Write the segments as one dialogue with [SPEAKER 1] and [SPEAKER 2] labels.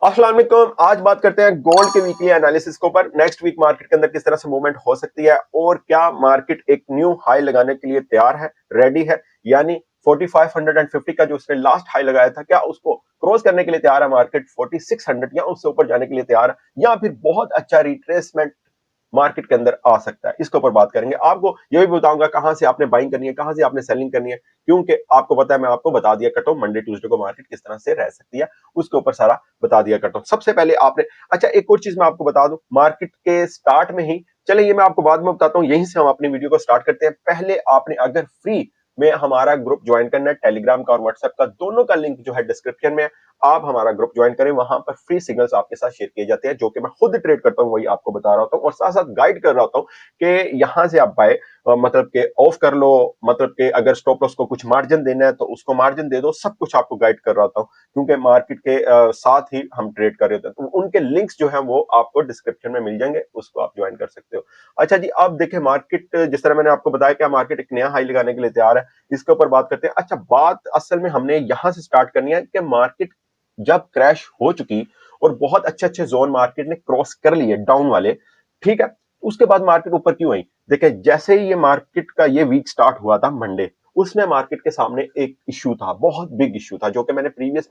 [SPEAKER 1] अस्सलाम वालेकुम। आज बात करते हैं गोल्ड के वीकली एनालिसिस के ऊपर। नेक्स्ट वीक मार्केट के अंदर किस तरह से मूवमेंट हो सकती है और क्या मार्केट एक न्यू हाई लगाने के लिए तैयार है, रेडी है, यानी 4550 का जो उसने लास्ट हाई लगाया था, क्या उसको क्रॉस करने के लिए तैयार है मार्केट, 4600 या उससे ऊपर जाने के लिए तैयार है, या फिर बहुत अच्छा रिट्रेसमेंट मार्केट के अंदर आ सकता है। इसके ऊपर बात करेंगे। आपको ये भी बताऊंगा कहां से आपने बाइंग करनी है, कहां से आपने सेलिंग करनी है, क्योंकि आपको पता है, मैं आपको बता दिया करता हूं मंडे ट्यूसडे को मार्केट किस तरह से रह सकती है, उसके ऊपर सारा बता दिया करता हूं। सबसे पहले आपने, अच्छा एक और चीज मैं आपको बता दूं, मार्केट के स्टार्ट में ही, चले ये मैं आपको बाद में बताता हूं, यहीं से हम अपनी वीडियो को स्टार्ट करते हैं। पहले आपने अगर फ्री में हमारा ग्रुप ज्वाइन करना है, टेलीग्राम का और व्हाट्सएप का, दोनों का लिंक जो है डिस्क्रिप्शन में, आप हमारा ग्रुप ज्वाइन करें। वहां पर फ्री सिग्नल्स आपके साथ शेयर किए जाते हैं, जो कि मैं खुद ट्रेड करता हूं, वही आपको बता रहा होता हूं और साथ साथ गाइड कर रहा होता हूं कि यहां से आप बाय मतलब के ऑफ कर लो, मतलब के अगर स्टॉप लॉस को कुछ मार्जिन देना है तो उसको मार्जिन दे दो, सब कुछ आपको गाइड कर रहा होता हूं, क्योंकि मार्केट के साथ ही हम ट्रेड कर रहे होते हैं। तो उनके लिंक्स जो है वो आपको डिस्क्रिप्शन में मिल जाएंगे, उसको आप ज्वाइन कर सकते हो। अच्छा जी, अब देखें मार्केट, जिस तरह मैंने आपको बताया कि मार्केट एक नया हाई लगाने के लिए तैयार है, इसके ऊपर बात करते हैं। अच्छा, बात असल में हमने यहां से स्टार्ट करनी है कि मार्केट जब क्रैश हो चुकी और बहुत अच्छे अच्छे जोन मार्केट ने क्रॉस कर लिए डाउन वाले, ठीक है, उसके बाद मार्केट ऊपर क्यों आई? देखिए, जैसे ही ये मार्केट का ये वीक स्टार्ट हुआ था मंडे, उसमें मार्केट के सामने एक इश्यू था, बहुत बिग इश्यू था, जो कि मैंने प्रीवियस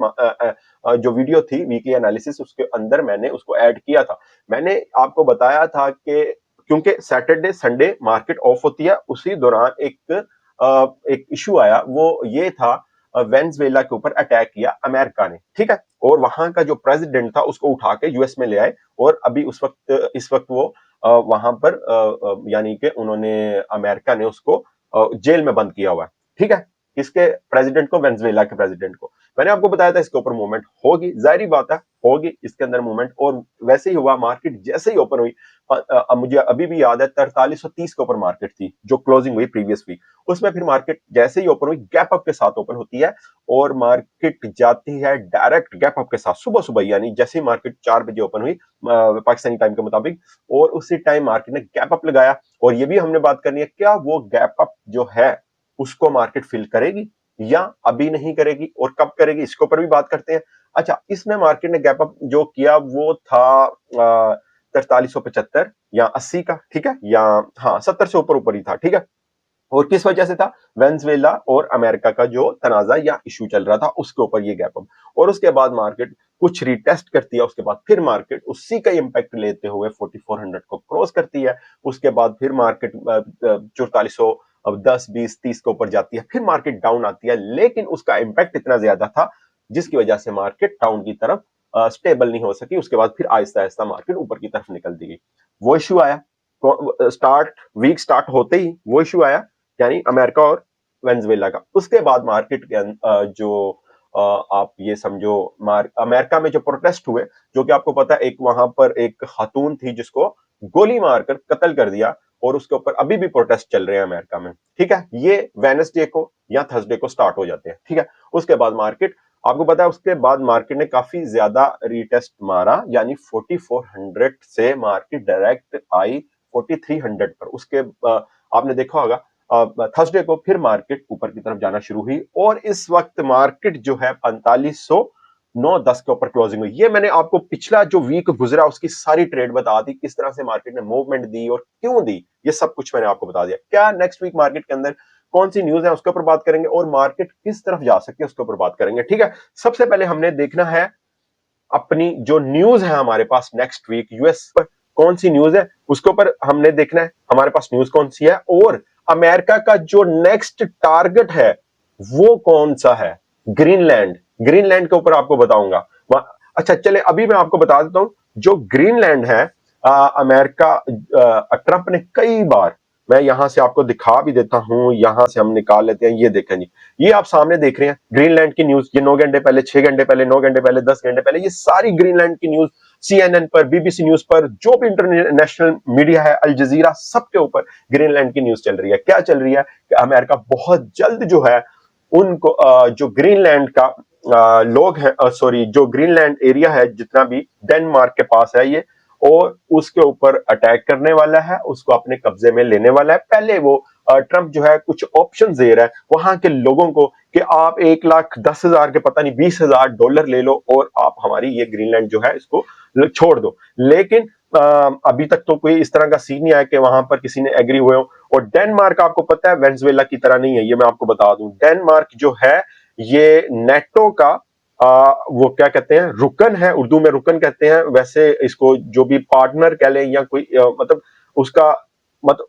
[SPEAKER 1] जो वीडियो थी वीकली एनालिसिस, उसके अंदर मैंने उसको ऐड किया था। मैंने आपको बताया था कि क्योंकि सैटरडे संडे मार्केट ऑफ होती है, उसी दौरान एक इश्यू आया, वो ये था, वेनेजुएला के ऊपर अटैक किया अमेरिका ने, ठीक है, और वहां का जो प्रेसिडेंट था उसको उठा के यूएस में ले आए, और अभी इस वक्त वो वहां पर यानी कि उन्होंने, अमेरिका ने उसको जेल में बंद किया हुआ है, ठीक है, किसके प्रेसिडेंट को? वेनेजुएला के प्रेसिडेंट को। मैंने आपको बताया था इसके ऊपर मूवमेंट होगी, जाहिर बात है होगी इसके अंदर मूवमेंट, और वैसे ही हुआ। मार्केट जैसे ही ओपन हुई, मुझे अभी भी याद है 4330 के ऊपर मार्केट थी जो क्लोजिंग हुई प्रीवियस वीक, उसमें फिर मार्केट जैसे ही ओपन हुई गैप अप के साथ ओपन होती है, और मार्केट जाती है डायरेक्ट गैप अप के साथ सुबह सुबह, यानी जैसे ही मार्केट 4 बजे ओपन हुई पाकिस्तानी टाइम के मुताबिक, और उसी टाइम मार्केट ने गैप अप लगाया। और ये भी हमने बात करनी है, क्या वो गैप अप जो है उसको मार्केट फिल करेगी या अभी नहीं करेगी, और कब करेगी, इसके ऊपर भी बात करते हैं। अच्छा, इसमें मार्केट ने गैप अप जो किया वो था 4375 या 80 का, ठीक है, या हाँ 70 से ऊपर ऊपर ही था, ठीक है। और किस वजह से था? वेनेजुएला और अमेरिका का जो तनाजा या इशू चल रहा था, उसके ऊपर ये गैप अप। और उसके बाद मार्केट कुछ रिटेस्ट करती है, उसके बाद फिर मार्केट उसी का इंपैक्ट लेते हुए 4400 को क्रॉस करती है। उसके बाद फिर मार्केट 4400, अब 10 20 30 के ऊपर जाती है, फिर मार्केट डाउन आती है, लेकिन उसका इंपैक्ट इतना ज्यादा था जिसकी वजह से मार्केट डाउन की तरफ स्टेबल नहीं हो सकी। उसके बाद फिर आहिस्ता आहिस्ता मार्केट ऊपर की तरफ निकलती गई। वो इशू आया, स्टार्ट होते ही वो इशू आया, यानी अमेरिका और वेनेजुएला का। उसके बाद मार्केट के जो आप ये समझो, अमेरिका में जो प्रोटेस्ट हुए, जो कि आपको पता है, एक वहां पर एक खातून थी जिसको गोली मारकर कत्ल कर दिया, और उसके ऊपर अभी भी प्रोटेस्ट चल रहे हैं अमेरिका में, ठीक है। ये वेडनेसडे को या थर्सडे को स्टार्ट हो जाते हैं, ठीक है। उसके बाद मार्केट, आपको पता है, उसके बाद मार्केट ने काफी ज्यादा रीटेस्ट मारा, यानी 4400 से मार्केट डायरेक्ट आई 4300 पर। उसके आपने देखा होगा थर्सडे को फिर मार्केट ऊपर की तरफ जाना शुरू हुई, और इस वक्त मार्केट जो है 4509-10 के ऊपर क्लोजिंग हुई। ये मैंने आपको पिछला जो वीक गुजरा उसकी सारी ट्रेड बता दी, किस तरह से मार्केट ने मूवमेंट दी और क्यों दी, ये सब कुछ मैंने आपको बता दिया। क्या नेक्स्ट वीक मार्केट के अंदर कौन सी न्यूज है उसके ऊपर बात करेंगे, और मार्केट किस तरफ जा सकती है उसके ऊपर बात करेंगे, ठीक है। सबसे पहले हमने देखना है अपनी जो न्यूज है हमारे पास नेक्स्ट वीक यूएस पर कौन सी न्यूज है, उसके ऊपर हमने देखना है हमारे पास न्यूज कौन सी है, और अमेरिका का जो नेक्स्ट टारगेट है वो कौन सा है। ग्रीनलैंड, ग्रीनलैंड के ऊपर आपको बताऊंगा। अच्छा चले, अभी मैं आपको बता देता हूं, जो ग्रीनलैंड है, अमेरिका, ट्रंप ने कई बार, मैं यहां से आपको दिखा भी देता हूं, यहां से हम निकाल लेते हैं, ये देखें जी, ये आप सामने देख रहे हैं ग्रीनलैंड की न्यूज। ये 9 घंटे पहले, 6 घंटे पहले, 9 घंटे पहले, 10 घंटे पहले, ये सारी ग्रीनलैंड की न्यूज सीएनएन पर, बीबीसी न्यूज पर, जो भी इंटरनेशनल मीडिया है, अल जजीरा, सबके ऊपर ग्रीनलैंड की न्यूज चल रही है। क्या चल रही है कि अमेरिका बहुत जल्द जो है उनको जो ग्रीनलैंड का लोग हैं, सॉरी, जो ग्रीनलैंड एरिया है जितना भी डेनमार्क के पास है ये, और उसके ऊपर अटैक करने वाला है, उसको अपने कब्जे में लेने वाला है। पहले वो ट्रंप जो है कुछ ऑप्शन दे रहा है वहां के लोगों को कि आप 1,10,000 के पता नहीं $20,000 ले लो और आप हमारी ये ग्रीनलैंड जो है इसको छोड़ दो। लेकिन अभी तक तो कोई इस तरह का सीन नहीं आया कि वहां पर किसी ने एग्री हुए हो। और डेनमार्क आपको पता है वेनेजुएला की तरह नहीं है, ये मैं आपको बता दूं। डेनमार्क जो है ये नेटो का वो क्या कहते हैं, रुकन है, उर्दू में रुकन कहते हैं। वैसे इसको जो भी पार्टनर कह लें या कोई मतलब उसका मतलब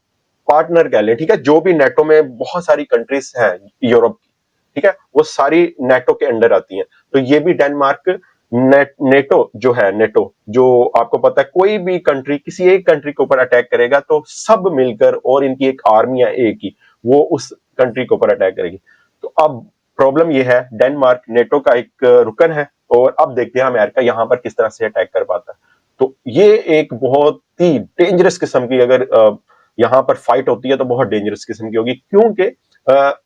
[SPEAKER 1] पार्टनर कह लें, ठीक है। जो भी नेटो में बहुत सारी कंट्रीज हैं यूरोप की, ठीक है, वो सारी नेटो के अंडर आती हैं। तो ये भी डेनमार्क नेटो जो है, नेटो जो आपको पता है कोई भी कंट्री किसी एक कंट्री के ऊपर अटैक करेगा तो सब मिलकर, और इनकी एक आर्मी है एक ही, वो उस कंट्री के ऊपर अटैक करेगी। तो अब प्रॉब्लम ये है, डेनमार्क नेटो का एक रुकन है और अब देखते हैं अमेरिका यहां पर किस तरह से अटैक कर पाता है। तो ये एक बहुत ही डेंजरस किस्म की अगर यहां पर फाइट होती है तो बहुत डेंजरस किस्म की होगी, क्योंकि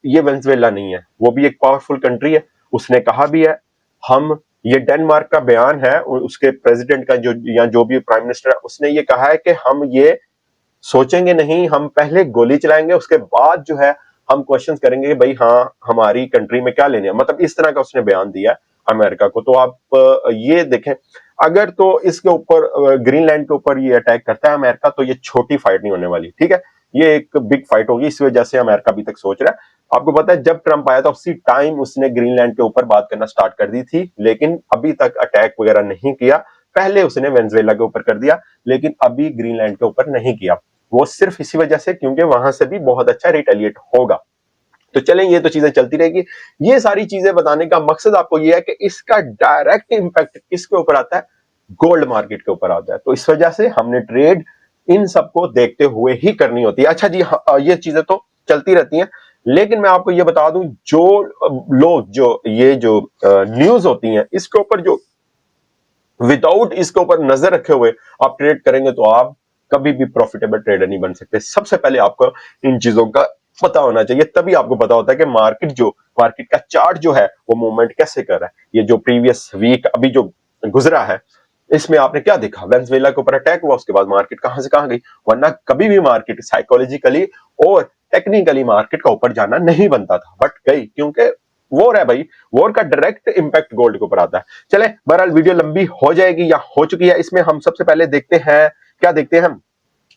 [SPEAKER 1] ये वेनेजुएला नहीं है, वो भी एक पावरफुल कंट्री है। उसने कहा भी है, हम ये डेनमार्क का बयान है उसके प्रेसिडेंट का, जो या जो भी प्राइम मिनिस्टर है, उसने ये कहा है कि हम ये सोचेंगे नहीं, हम पहले गोली चलाएंगे, उसके बाद जो है हम क्वेश्चन करेंगे कि भाई हाँ हमारी कंट्री में क्या लेने हैं। मतलब इस तरह का उसने बयान दिया अमेरिका को। तो आप ये देखें, अगर तो इसके ऊपर ग्रीनलैंड के ऊपर ये अटैक करता है अमेरिका तो ये छोटी फाइट नहीं होने वाली, ठीक है। ये एक बिग फाइट होगी। इस वजह से अमेरिका अभी तक सोच रहा है। आपको पता है जब ट्रंप आया था उसी टाइम उसने ग्रीनलैंड के ऊपर बात करना स्टार्ट कर दी थी, लेकिन अभी तक अटैक वगैरह नहीं किया। पहले उसने वेनेजुएला के ऊपर कर दिया, लेकिन अभी ग्रीनलैंड के ऊपर नहीं किया। वो सिर्फ इसी वजह से क्योंकि वहां से भी बहुत अच्छा रिटेलिएट होगा। तो चलें, ये तो चीजें चलती रहेगी। ये सारी चीजें बताने का मकसद आपको ये है कि इसका डायरेक्ट इंपैक्ट किसके ऊपर आता है, गोल्ड मार्केट के ऊपर आता है। तो इस वजह से हमने ट्रेड इन सबको देखते हुए ही करनी होती है। अच्छा जी, ये चीजें तो चलती रहती हैं, लेकिन मैं आपको ये बता दूं, जो लोग जो ये जो न्यूज होती हैं इसके ऊपर जो विदाउट इसके ऊपर नजर रखे हुए आप ट्रेड करेंगे तो आप कभी भी प्रॉफिटेबल ट्रेडर नहीं बन सकते। सबसे पहले आपको इन चीजों का पता होना चाहिए, तभी आपको पता होता है कि मार्केट का चार्ट जो है वो मूवमेंट कैसे कर रहा है। ये जो प्रीवियस वीक अभी जो गुजरा है, इसमें आपने क्या देखा, वेनेजुएला के ऊपर अटैक हुआ, उसके बाद मार्केट कहां से कहां गई। वरना कभी भी मार्केट साइकोलॉजिकली और टेक्निकली मार्केट का ऊपर जाना नहीं बनता था, बट गई क्योंकि वॉर है भाई। वॉर का डायरेक्ट इंपैक्ट गोल्ड के ऊपर आता है। चले, बहरहाल वीडियो लंबी हो जाएगी या हो चुकी है। इसमें हम सबसे पहले देखते हैं, क्या देखते हैं हम,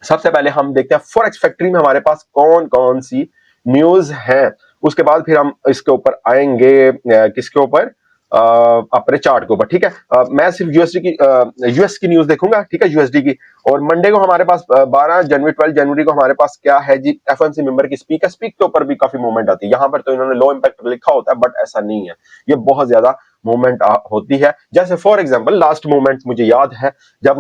[SPEAKER 1] सबसे पहले हम देखते हैं फॉरेक्स फैक्ट्री में हमारे पास कौन कौन सी न्यूज है। उसके बाद फिर हम इसके ऊपर आएंगे किसके ऊपर, अपने चार्ट के ऊपर, ठीक है। मैं सिर्फ यूएस की न्यूज देखूंगा, ठीक है, यूएसडी की। और मंडे को हमारे पास 12 जनवरी को हमारे पास क्या है जी, एफएमसी मेंबर की स्पीक के ऊपर भी काफी मूवमेंट आती है। यहाँ पर तो इन्होंने लो इंपैक्ट लिखा होता है, बट ऐसा नहीं है, ये बहुत ज्यादा मूवमेंट होती है। जैसे फॉर एग्जाम्पल लास्ट मूवमेंट मुझे याद है, जब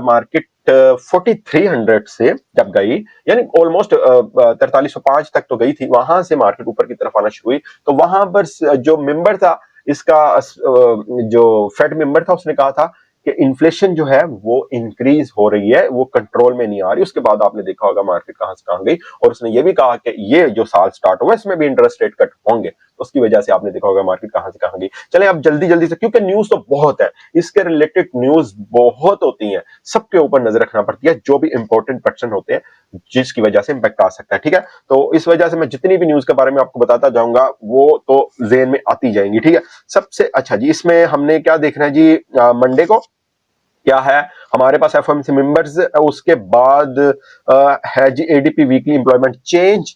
[SPEAKER 1] मार्केट 4300 से जब गई, यानी ऑलमोस्ट 4305 तक तो गई थी, वहां से मार्केट ऊपर की तरफ आना शुरू हुई। तो वहां पर जो मेंबर था इसका, जो फेड मेंबर था, उसने कहा था कि इन्फ्लेशन जो है वो इंक्रीज हो रही है, वो कंट्रोल में नहीं आ रही। उसके बाद आपने देखा होगा मार्केट कहां से कहां गई। और उसने ये भी कहा कि ये जो साल स्टार्ट हुआ इसमें भी इंटरेस्ट रेट कट होंगे, तो उसकी वजह से आपने देखा होगा मार्केट कहां से कहां गई। चलें अब जल्दी जल्दी से, क्योंकि न्यूज तो बहुत है, इसके रिलेटेड न्यूज बहुत होती है, सबके ऊपर नजर रखना पड़ती है, जो भी इंपॉर्टेंट पर्सन होते हैं जिसकी वजह से इंपैक्ट आ सकता है, ठीक है। तो इस वजह से मैं जितनी भी न्यूज के बारे में आपको बताता जाऊंगा वो तो जेन में आती जाएंगी, ठीक है। सबसे अच्छा जी, इसमें हमने क्या देखना है जी, मंडे को क्या है हमारे पास एफओएमसी मेंबर्स, उसके बाद है जी एडीपी वीकली एम्प्लॉयमेंट चेंज,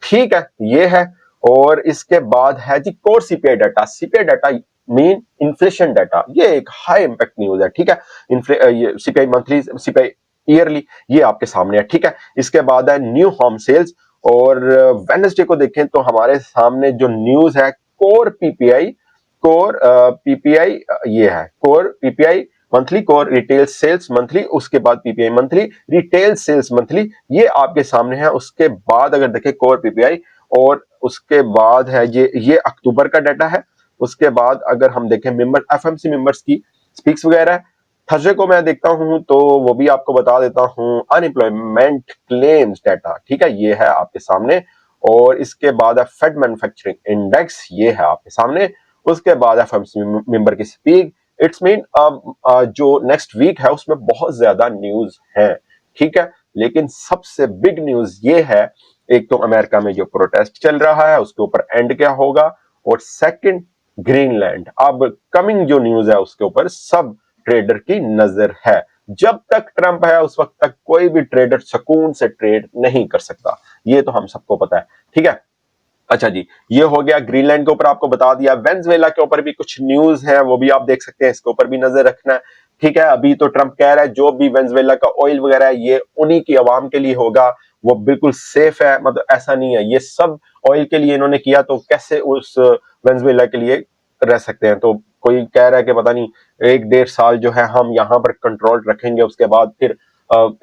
[SPEAKER 1] ठीक है, ये है। और इसके बाद है जी core CPI data mean inflation data, ये एक हाई इंपैक्ट न्यूज है, ठीक है। ये सीपीआई मंथली, सीपीआई ईयरली, ये आपके सामने है, ठीक है। इसके बाद है न्यू होम सेल्स। और वेडनेसडे को देखें तो हमारे सामने जो न्यूज है कोर पीपीआई, ये है core PPI monthly, core retail sales monthly, उसके बाद PPI monthly, retail sales monthly, ये आपके सामने है। उसके बाद अगर देखें कोर पीपीआई, और उसके बाद है ये अक्टूबर का डाटा है। उसके बाद अगर हम देखें मेंबर एफएमसी मेंबर्स की स्पीक्स वगैरह, थर्सडे को मैं देखता हूं तो वो भी आपको बता देता हूं, अनएम्प्लॉयमेंट क्लेम्स डाटा, ठीक है, ये है आपके सामने। और इसके बाद है फेड मैन्युफैक्चरिंग इंडेक्स, ये है आपके सामने। उसके बाद एफएमसी मेंबर की स्पीक, इट्स मीन जो नेक्स्ट वीक है उसमें बहुत ज्यादा न्यूज है, ठीक है। लेकिन सबसे बिग न्यूज ये है एक तो अमेरिका में जो प्रोटेस्ट चल रहा है उसके ऊपर एंड क्या होगा, और सेकंड ग्रीनलैंड। अब कमिंग जो न्यूज है उसके ऊपर सब ट्रेडर की नजर है। जब तक ट्रंप है उस वक्त तक कोई भी ट्रेडर सुकून से ट्रेड नहीं कर सकता, ये तो हम सबको पता है, ठीक है। अच्छा जी, ये हो गया ग्रीनलैंड के ऊपर आपको बता दिया। वेनेजुएला के ऊपर भी कुछ न्यूज है, वो भी आप देख सकते हैं, इसके ऊपर भी नजर रखना है, ठीक है। अभी तो ट्रंप कह रहा है जो भी वेनेजुएला का ऑयल वगैरह है ये उन्हीं की आवाम के लिए होगा, वो बिल्कुल सेफ है, मतलब ऐसा नहीं है ये सब ऑयल के लिए इन्होंने किया, तो कैसे उस वेनेजुएला के लिए रह सकते हैं। तो कोई कह रहा है कि पता नहीं 1-1.5 साल जो है हम यहाँ पर कंट्रोल रखेंगे, उसके बाद फिर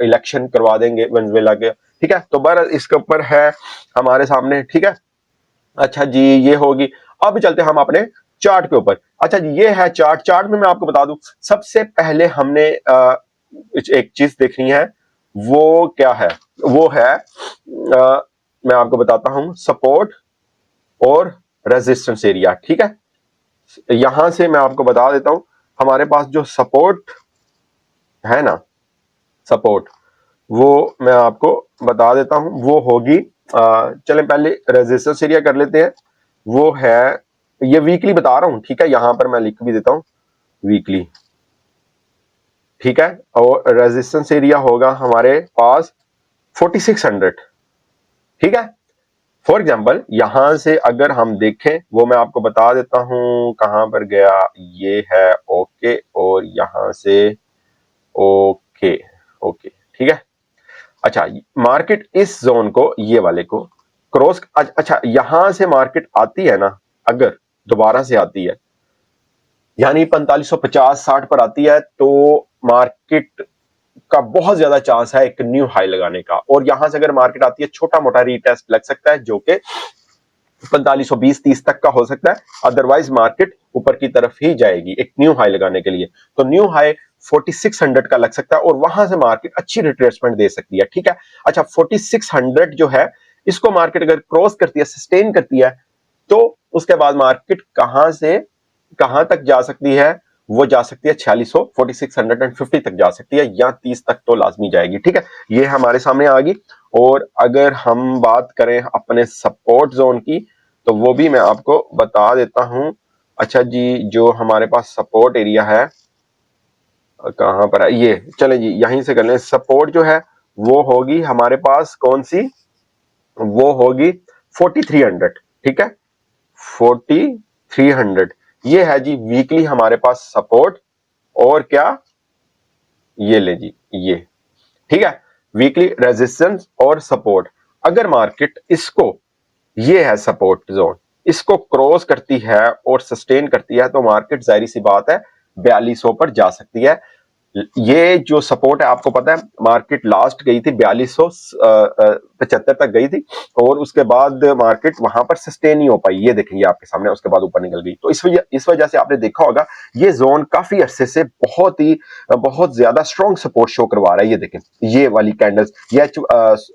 [SPEAKER 1] इलेक्शन करवा देंगे वेनेजुएला के, ठीक है। तो बहरहाल इसके ऊपर है हमारे सामने, ठीक है। अच्छा जी, ये होगी। अब चलते हम अपने चार्ट के ऊपर। अच्छा जी, ये है चार्ट। चार्ट में मैं आपको बता दूं, सबसे पहले हमने एक चीज देखनी है, वो क्या है, वो है मैं आपको बताता हूं, सपोर्ट और रेजिस्टेंस एरिया, ठीक है। यहां से मैं आपको बता देता हूं, हमारे पास जो सपोर्ट है ना, सपोर्ट, वो मैं आपको बता देता हूं, वो होगी चलें पहले रेजिस्टेंस एरिया कर लेते हैं। वो है, ये वीकली बता रहा हूं, ठीक है, यहां पर मैं लिख भी देता हूं वीकली, ठीक है। और रेजिस्टेंस एरिया होगा हमारे पास 4600, ठीक है। फॉर एग्जाम्पल यहां से अगर हम देखें, वो मैं आपको बता देता हूं कहां पर गया, ये है ओके, और यहां से ओके, ओके, ठीक है। अच्छा, मार्केट इस जोन को, ये वाले को क्रॉस, अच्छा यहां से मार्केट आती है ना, अगर दोबारा से आती है यानी 4550-60 पर आती है, तो मार्केट का बहुत ज्यादा चांस है एक न्यू हाई लगाने का। और यहां से अगर मार्केट आती है, छोटा मोटा रीटेस्ट लग सकता है जो कि 4520-30 तक का हो सकता है, अदरवाइज मार्केट ऊपर की तरफ ही जाएगी एक न्यू हाई लगाने के लिए। तो न्यू हाई 4600 का लग सकता है, और वहां से मार्केट अच्छी रिट्रेसमेंट दे सकती है, ठीक है। अच्छा, 4600 जो है, इसको मार्केट अगर क्रॉस करती है, सस्टेन करती है, तो उसके बाद मार्केट कहां से कहां तक जा सकती है, वो जा सकती है 4600, 4650 तक जा सकती है, या 30 तक तो लाजमी जाएगी, ठीक है। ये हमारे सामने आ गई। और अगर हम बात करें अपने सपोर्ट जोन की, तो वो भी मैं आपको बता देता हूं। अच्छा जी, जो हमारे पास सपोर्ट एरिया है, कहां पर है ये, चले जी यहीं से कर लें। सपोर्ट जो है वो होगी हमारे पास कौन सी, वो होगी 4300, ठीक है, 4300। ये है जी वीकली हमारे पास सपोर्ट, और क्या, ये ले जी, ये, ठीक है, वीकली रेजिस्टेंस और सपोर्ट। अगर मार्केट इसको, ये है सपोर्ट जोन, इसको क्रॉस करती है और सस्टेन करती है, तो मार्केट जाहिर सी बात है 4200 पर जा सकती है। ये जो सपोर्ट है आपको पता है, मार्केट लास्ट गई थी 4275 तक गई थी, और उसके बाद मार्केट वहां पर सस्टेन नहीं हो पाई, ये देखेंगे आपके सामने, उसके बाद ऊपर निकल गई। तो इस वजह से आपने देखा होगा ये जोन काफी अरसे से बहुत ज्यादा स्ट्रॉन्ग सपोर्ट शो करवा रहा है। ये देखें, ये वाली कैंडल्स, ये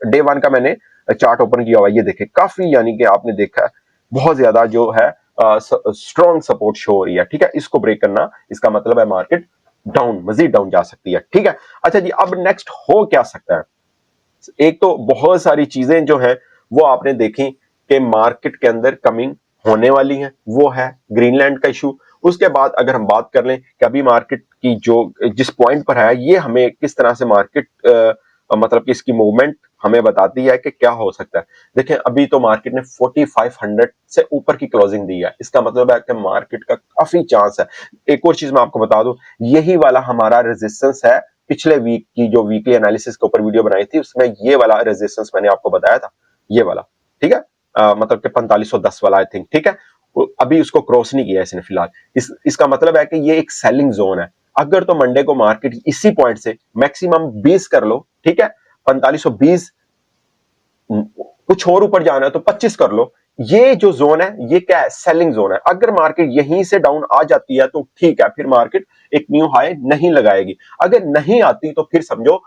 [SPEAKER 1] डे 1 का मैंने चार्ट ओपन किया हुआ, ये देखें काफी, यानी कि आपने देखा बहुत ज्यादा जो है स्ट्रॉन्ग सपोर्ट शो हो रही है, ठीक है। इसको ब्रेक करना, इसका मतलब है मार्केट डाउन, मजीद डाउन जा सकती है, ठीक है। अच्छा जी, अब नेक्स्ट हो क्या सकता है, एक तो बहुत सारी चीजें जो है वो आपने देखी कि मार्केट के अंदर कमिंग होने वाली है, वो है ग्रीनलैंड का इशू। उसके बाद अगर हम बात कर लें कि अभी मार्केट की जो जिस पॉइंट पर है, ये हमें किस तरह से मार्केट मतलब कि इसकी मूवमेंट हमें बताती है कि क्या हो सकता है। देखें, अभी तो मार्केट ने 4500 से ऊपर की क्लोजिंग दी है, इसका मतलब है कि मार्केट का काफी चांस है। एक और चीज मैं आपको बता दूं, यही वाला हमारा रेजिस्टेंस है, पिछले वीक की जो वीकली एनालिसिस के ऊपर वीडियो बनाई थी उसमें ये वाला रेजिस्टेंस मैंने आपको बताया था, ये वाला, ठीक है, मतलब कि 4510 वाला आई थिंक, ठीक है। अभी उसको क्रॉस नहीं किया इसने फिलहाल, इसका मतलब है कि ये एक सेलिंग जोन है। अगर तो मंडे को मार्केट इसी पॉइंट से मैक्सिमम 20 कर लो, ठीक है, 4520, कुछ और ऊपर जाना है तो 25 कर लो, ये जो जोन है ये क्या है, सेलिंग जोन है। अगर मार्केट यहीं से डाउन आ जाती है तो ठीक है, फिर मार्केट एक न्यू हाई नहीं लगाएगी। अगर नहीं आती तो फिर समझो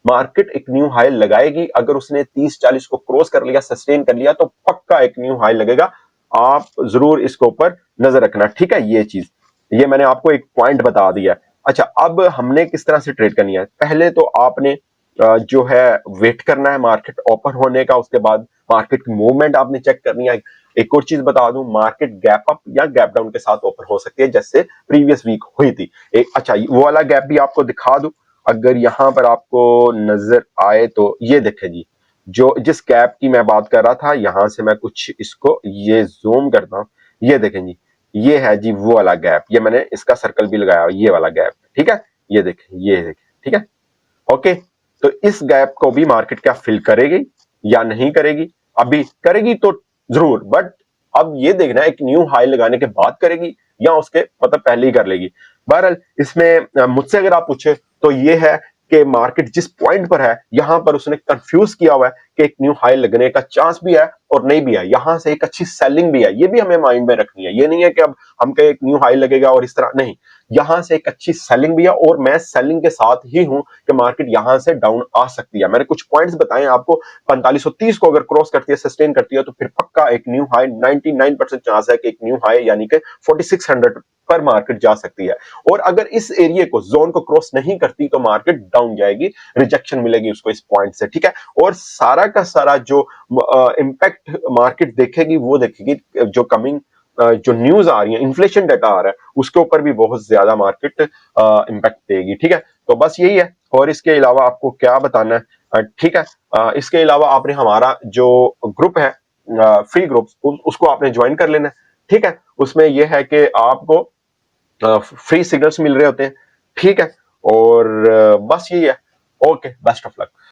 [SPEAKER 1] मार्केट एक न्यू हाई लगाएगी। अगर उसने 30-40 को क्रॉस कर लिया, सस्टेन कर लिया, तो पक्का एक न्यू हाई लगेगा। आप जरूर इसके ऊपर नजर रखना, ठीक है। ये चीज, ये मैंने आपको एक पॉइंट बता दिया। अच्छा, अब हमने किस तरह से ट्रेड करनी है, पहले तो आपने जो है वेट करना है मार्केट ओपन होने का, उसके बाद मार्केट की मूवमेंट आपने चेक करनी है। एक और चीज बता दूं, मार्केट गैप अप या गैप डाउन के साथ ओपन हो सकती है जैसे प्रीवियस वीक हुई थी। एक अच्छा वो वाला गैप भी आपको दिखा दूं, अगर यहां पर आपको नजर आए तो ये देखें जी, जो जिस गैप की मैं बात कर रहा था, यहां से मैं कुछ इसको ये जूम करता हूं, ये देखें जी, ये है जी वो वाला गैप, ये मैंने इसका सर्कल भी लगाया, ये वाला गैप, ठीक है, ये देखें, ठीक है, ओके। तो इस गैप को भी मार्केट क्या फिल करेगी या नहीं करेगी? अभी करेगी तो जरूर, बट अब ये देखना है एक न्यू हाई लगाने के बाद करेगी या उसके मतलब पहले ही कर लेगी। बहरहाल इसमें मुझसे अगर आप पूछे तो ये है कि मार्केट जिस पॉइंट पर है, यहां पर उसने कंफ्यूज किया हुआ है कि एक न्यू हाई लगने का चांस भी है और नहीं भी है, यहां से एक अच्छी सेलिंग भी है, ये भी हमें माइंड में रखनी है। ये नहीं है कि अब हम कहे एक न्यू हाई लगेगा और इस तरह नहीं, यहां से एक अच्छी सेलिंग भी है और मैं सेलिंग के साथ ही हूं कि मार्केट यहां से डाउन आ सकती है। मैंने कुछ पॉइंट्स बताए आपको, 4530 को अगर क्रॉस करती है, सस्टेन करती है, तो फिर पक्का एक न्यू हाई 99% चांस है कि एक न्यू हाई यानी कि 4600 पर मार्केट जा सकती है। और अगर इस एरिया को जोन को क्रॉस नहीं करती तो मार्केट डाउन जाएगी, रिजेक्शन मिलेगी उसको इस पॉइंट से, ठीक है। और सारा का सारा जो इंपैक्ट मार्केट देखेगी वो देखेगी जो कमिंग जो न्यूज आ रही है, इन्फ्लेशन डाटा आ रहा है, उसके ऊपर भी बहुत ज्यादा मार्केट इंपैक्ट देगी, ठीक है। तो बस यही है, और इसके अलावा आपको क्या बताना है, ठीक है। इसके अलावा आपने हमारा जो ग्रुप है फ्री ग्रुप, उसको आपने ज्वाइन कर लेना है, ठीक है। उसमें यह है कि आपको फ्री सिग्नल्स मिल रहे होते हैं, ठीक है। और बस यही है। Okay, best of luck.